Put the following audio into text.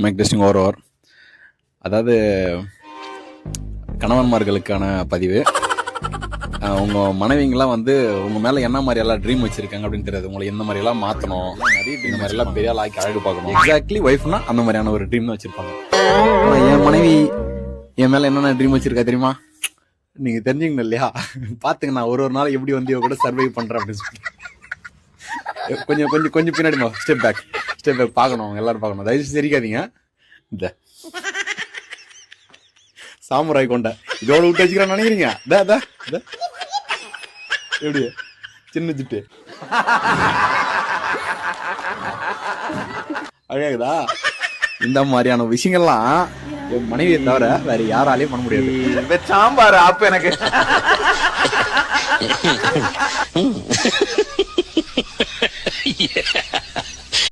Mic testing over. அதாவது கணவன்மார்களுக்கான பதிவு. உங்கள் மனைவிங்கெல்லாம் வந்து உங்கள் மேலே என்ன மாதிரியெல்லாம் ட்ரீம் வச்சுருக்காங்க அப்படின்னு தெரியாது. உங்களை எந்த மாதிரியெல்லாம் மாற்றணும், இந்த மாதிரிலாம் பெரிய ஆக்கி அழகு பார்க்கணும். எக்ஸாக்ட்லி ஒய்ஃப்னா அந்த மாதிரியான ஒரு ட்ரீம் தான் வச்சுருப்பாங்க. ஆனால் என் மனைவி என் மேலே என்னென்ன ட்ரீம் வச்சுருக்கா தெரியுமா? நீங்கள் தெரிஞ்சுக்கணும் இல்லையா? பார்த்துங்க நான் ஒரு நாள் எப்படி வந்து இவ கூட சர்வை பண்ணுறேன் அப்படின்னு சொல்லி. கொஞ்சம் கொஞ்சம் கொஞ்சம் பின்னாடி ஸ்டெப் பேக் பார்க்கணும், எல்லாரும் பார்க்கணும். தயவுசெய்து தெரிவிக்காதீங்க. இந்த சாமுராய் கொண்ட இதோட விட்டு வச்சுக்கிறான்னு நினைக்கிறீங்க? எப்படி சின்ன சிட்டு அழகுதா? இந்த மாதிரியான விஷயங்கள்லாம் என் மனைவியை தவிர வேற யாராலையும் பண்ண முடியாது. சாம்பார் ஆப்பு எனக்கு